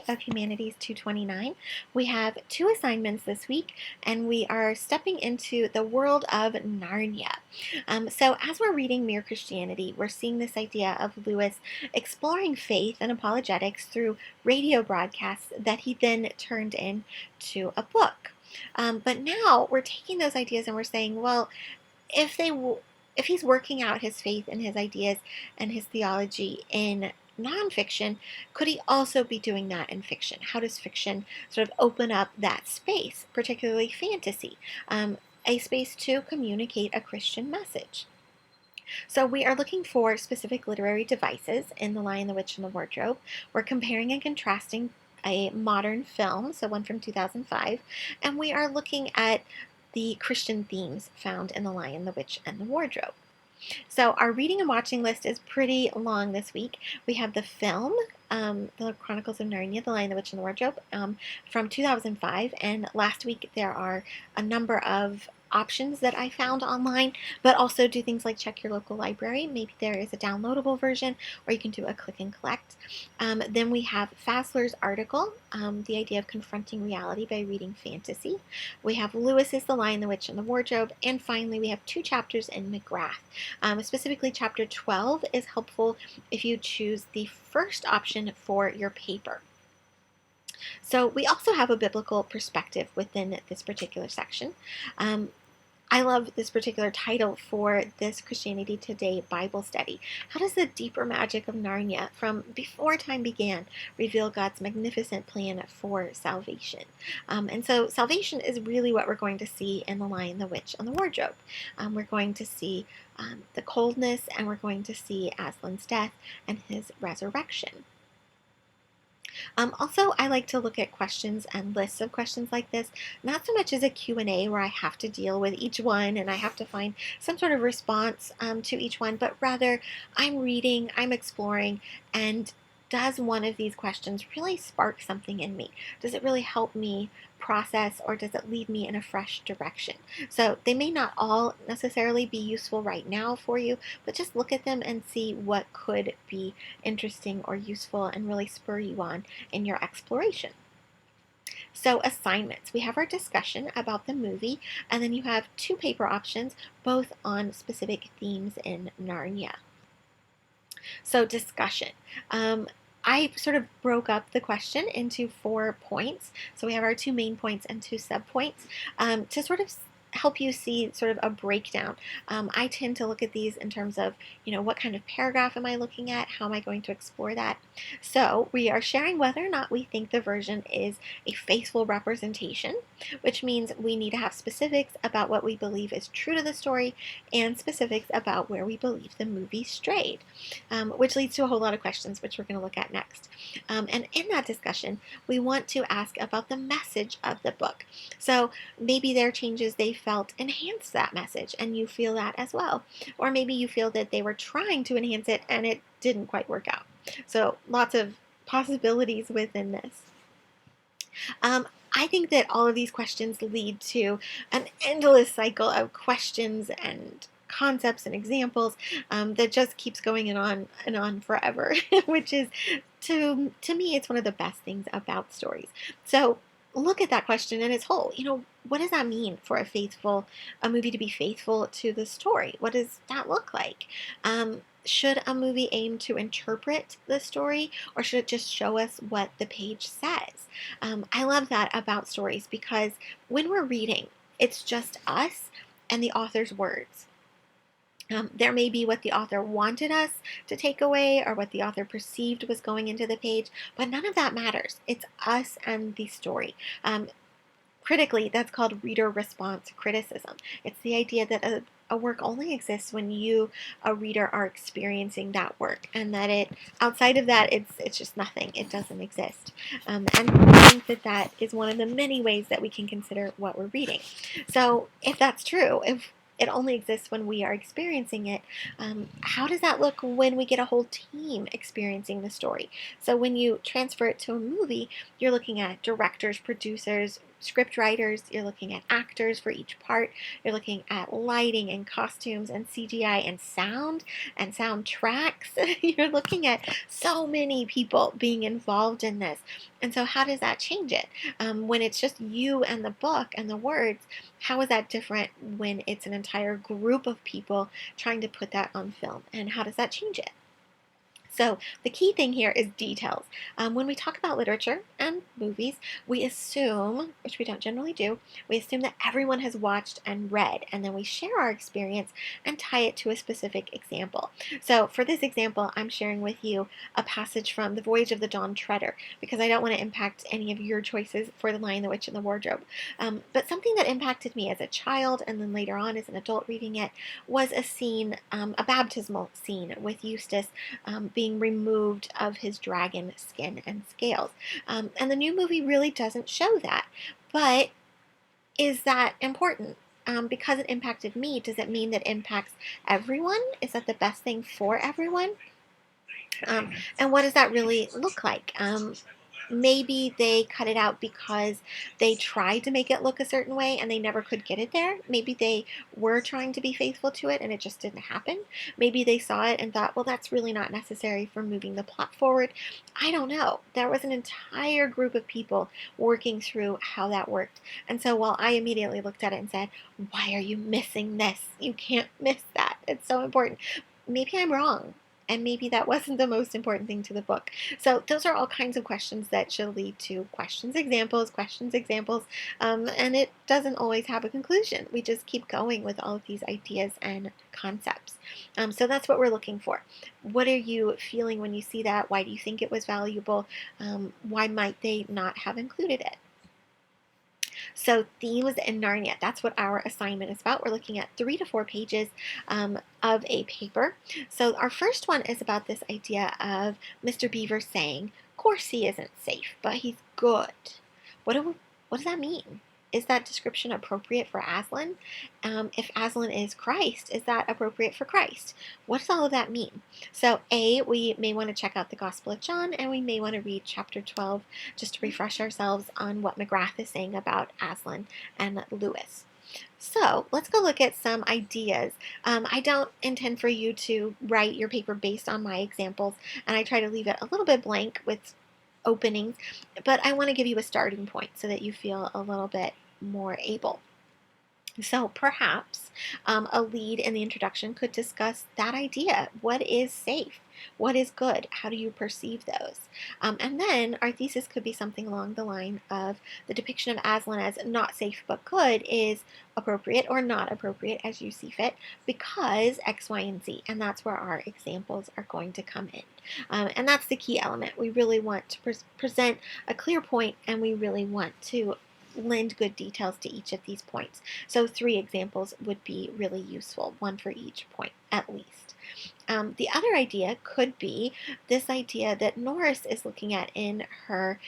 of Humanities 229. We have 2 assignments this week, and we are stepping into the world of Narnia. So as we're reading Mere Christianity, we're seeing this idea of Lewis exploring faith and apologetics through radio broadcasts that he then turned into a book. But now we're taking those ideas and we're saying, well, if he's working out his faith and his ideas and his theology in nonfiction, could he also be doing that in fiction? How does fiction sort of open up that space, particularly fantasy, a space to communicate a Christian message? So we are looking for specific literary devices in The Lion, the Witch, and the Wardrobe. We're comparing and contrasting a modern film, so one from 2005, and we are looking at the Christian themes found in The Lion, the Witch, and the Wardrobe. So our reading and watching list is pretty long this week. We have the film, The Chronicles of Narnia, The Lion, the Witch, and the Wardrobe, from 2005. And last week there are a number of options that I found online, but also do things like check your local library. Maybe there is a downloadable version, or you can do a click and collect. Then we have Fassler's article, The Idea of Confronting Reality by Reading Fantasy. We have Lewis's The Lion, the Witch, and the Wardrobe. And finally, we have 2 chapters in McGrath. Specifically, chapter 12 is helpful if you choose the first option for your paper. So we also have a biblical perspective within this particular section. I love this particular title for this Christianity Today Bible study. How does the deeper magic of Narnia from before time began reveal God's magnificent plan for salvation? And so salvation is really what we're going to see in The Lion, the Witch, and the Wardrobe. We're going to see the coldness, and we're going to see Aslan's death and his resurrection. Also, I like to look at questions and lists of questions like this, not so much as a Q&A where I have to deal with each one and I have to find some sort of response to each one, but rather I'm reading, I'm exploring, and does one of these questions really spark something in me? Does it really help me process, or does it lead me in a fresh direction? So they may not all necessarily be useful right now for you, but just look at them and see what could be interesting or useful and really spur you on in your exploration. So assignments, we have our discussion about the movie, and then you have 2 paper options, both on specific themes in Narnia. So discussion. I sort of broke up the question into 4 points. So we have our 2 main points and 2 subpoints to sort of help you see sort of a breakdown. I tend to look at these in terms of, what kind of paragraph am I looking at? How am I going to explore that? So we are sharing whether or not we think the version is a faithful representation, which means we need to have specifics about what we believe is true to the story and specifics about where we believe the movie strayed, which leads to a whole lot of questions, which we're going to look at next. And in that discussion, we want to ask about the message of the book. So maybe there are changes they felt enhance that message, and you feel that as well. Or maybe you feel that they were trying to enhance it and it didn't quite work out. So lots of possibilities within this. I think that all of these questions lead to an endless cycle of questions and concepts and examples that just keeps going and on forever, which is, to me, it's one of the best things about stories. So look at that question in its whole. What does that mean for a movie to be faithful to the story? What does that look like? Should a movie aim to interpret the story, or should it just show us what the page says? I love that about stories, because when we're reading, it's just us and the author's words. There may be what the author wanted us to take away, or what the author perceived was going into the page, but none of that matters. It's us and the story. Critically, that's called reader response criticism. It's the idea that a work only exists when you, a reader, are experiencing that work, and that outside of that, it's just nothing. It doesn't exist. And I think that is one of the many ways that we can consider what we're reading. So if that's true, if it only exists when we are experiencing it, how does that look when we get a whole team experiencing the story? So when you transfer it to a movie, you're looking at directors, producers, script writers, you're looking at actors for each part, you're looking at lighting and costumes and CGI and soundtracks. You're looking at so many people being involved in this. And so how does that change it? When it's just you and the book and the words, how is that different when it's an entire group of people trying to put that on film? And how does that change it? So the key thing here is details. When we talk about literature and movies, we assume, which we don't generally do, we assume that everyone has watched and read, and then we share our experience and tie it to a specific example. So for this example, I'm sharing with you a passage from The Voyage of the Dawn Treader, because I don't want to impact any of your choices for The Lion, the Witch, and the Wardrobe. But something that impacted me as a child, and then later on as an adult reading it, was a scene, a baptismal scene with Eustace being removed of his dragon skin and scales. And the new movie really doesn't show that. But is that important? Because it impacted me, does it mean that it impacts everyone? Is that the best thing for everyone? And what does that really look like? Maybe they cut it out because they tried to make it look a certain way and they never could get it there. Maybe they were trying to be faithful to it and it just didn't happen. Maybe they saw it and thought, well, that's really not necessary for moving the plot forward. I don't know. There was an entire group of people working through how that worked. And so while I immediately looked at it and said, why are you missing this? You can't miss that. It's so important. Maybe I'm wrong. And maybe that wasn't the most important thing to the book. So those are all kinds of questions that should lead to questions, examples, and it doesn't always have a conclusion. We just keep going with all of these ideas and concepts. So that's what we're looking for. What are you feeling when you see that? Why do you think it was valuable? Why might they not have included it? So themes in Narnia, that's what our assignment is about. We're looking at 3 to 4 pages of a paper. So our first one is about this idea of Mr. Beaver saying, Corsi isn't safe, but he's good. What does that mean? Is that description appropriate for Aslan? If Aslan is Christ, is that appropriate for Christ? What does all of that mean? So we may want to check out the Gospel of John, and we may want to read chapter 12 just to refresh ourselves on what McGrath is saying about Aslan and Lewis. So let's go look at some ideas. I don't intend for you to write your paper based on my examples, and I try to leave it a little bit blank with openings, but I want to give you a starting point so that you feel a little bit more able. So perhaps a lead in the introduction could discuss that idea. What is safe? What is good? How do you perceive those? And then our thesis could be something along the line of the depiction of Aslan as not safe but good is appropriate or not appropriate as you see fit because X, Y, and Z. And that's where our examples are going to come in. And that's the key element. We really want to present a clear point, and we really want to lend good details to each of these points. So 3 examples would be really useful, 1 for each point at least. The other idea could be this idea that Norris is looking at in her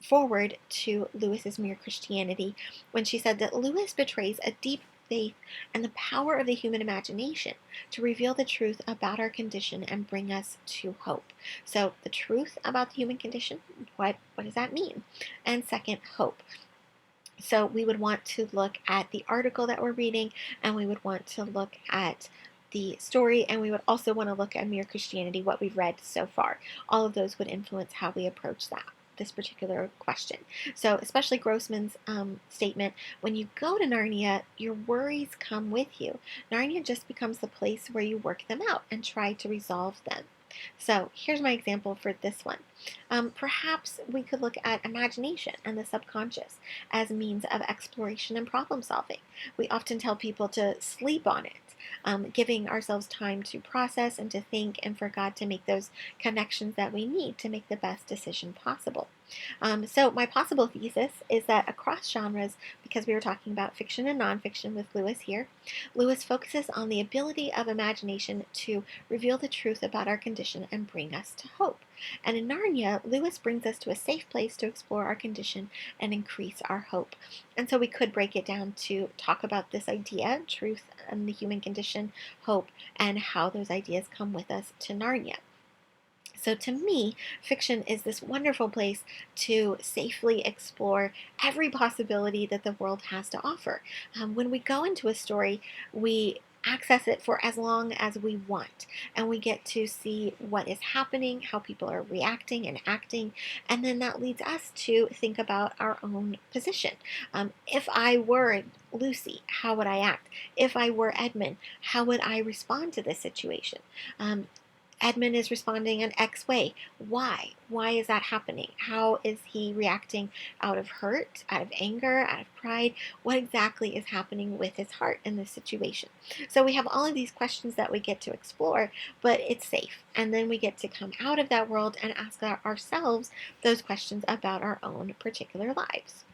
forward to Lewis's Mere Christianity when she said that Lewis betrays a deep faith and the power of the human imagination to reveal the truth about our condition and bring us to hope. So the truth about the human condition, what does that mean? And second, hope. So we would want to look at the article that we're reading, and we would want to look at the story, and we would also want to look at Mere Christianity, what we've read so far. All of those would influence how we approach this particular question. So especially Grossman's statement, when you go to Narnia, your worries come with you. Narnia just becomes the place where you work them out and try to resolve them. So here's my example for this one. Perhaps we could look at imagination and the subconscious as a means of exploration and problem solving. We often tell people to sleep on it, giving ourselves time to process and to think and for God to make those connections that we need to make the best decision possible. So my possible thesis is that across genres, because we were talking about fiction and nonfiction with Lewis here, Lewis focuses on the ability of imagination to reveal the truth about our condition and bring us to hope. And in Narnia, Lewis brings us to a safe place to explore our condition and increase our hope. And so we could break it down to talk about this idea, truth and the human condition, hope, and how those ideas come with us to Narnia. So to me, fiction is this wonderful place to safely explore every possibility that the world has to offer. When we go into a story, we access it for as long as we want, and we get to see what is happening, how people are reacting and acting, and then that leads us to think about our own position. If I were Lucy, how would I act? If I were Edmund, how would I respond to this situation? Edmund is responding in X way. Why? Why is that happening? How is he reacting? Out of hurt, out of anger, out of pride? What exactly is happening with his heart in this situation? So we have all of these questions that we get to explore, but it's safe. And then we get to come out of that world and ask ourselves those questions about our own particular lives.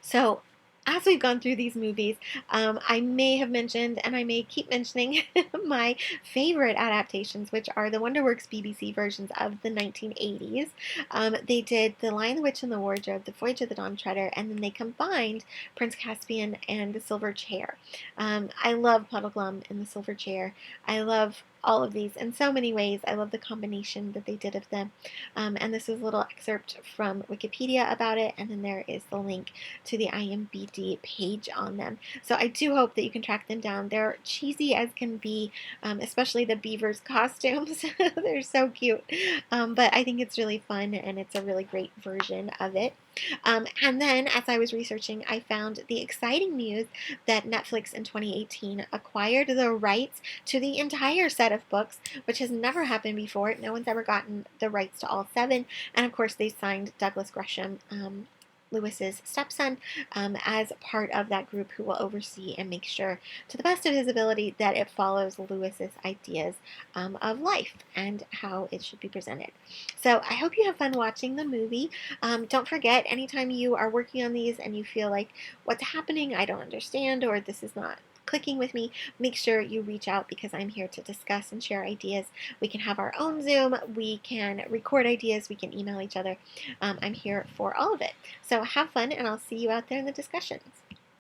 So, as we've gone through these movies, I may have mentioned, and I may keep mentioning, my favorite adaptations, which are the WonderWorks BBC versions of the 1980s. They did The Lion, the Witch, and the Wardrobe, The Voyage of the Dawn Treader, and then they combined Prince Caspian and The Silver Chair. I love Puddleglum in The Silver Chair. I love all of these in so many ways. I love the combination that they did of them. And this is a little excerpt from Wikipedia about it, and then there is the link to the IMDb page on them. So I do hope that you can track them down. They're cheesy as can be, especially the beavers' costumes. They're so cute. But I think it's really fun, and it's a really great version of it. And then, as I was researching, I found the exciting news that Netflix in 2018 acquired the rights to the entire set of books, which has never happened before. No one's ever gotten the rights to all 7. And of course, they signed Douglas Gresham, Lewis's stepson, as part of that group who will oversee and make sure, to the best of his ability, that it follows Lewis's ideas of life and how it should be presented. So I hope you have fun watching the movie. Don't forget, anytime you are working on these and you feel like, what's happening, I don't understand, or this is not clicking with me, make sure you reach out, because I'm here to discuss and share ideas. We can have our own Zoom, we can record ideas, we can email each other. I'm here for all of it. So have fun, and I'll see you out there in the discussions.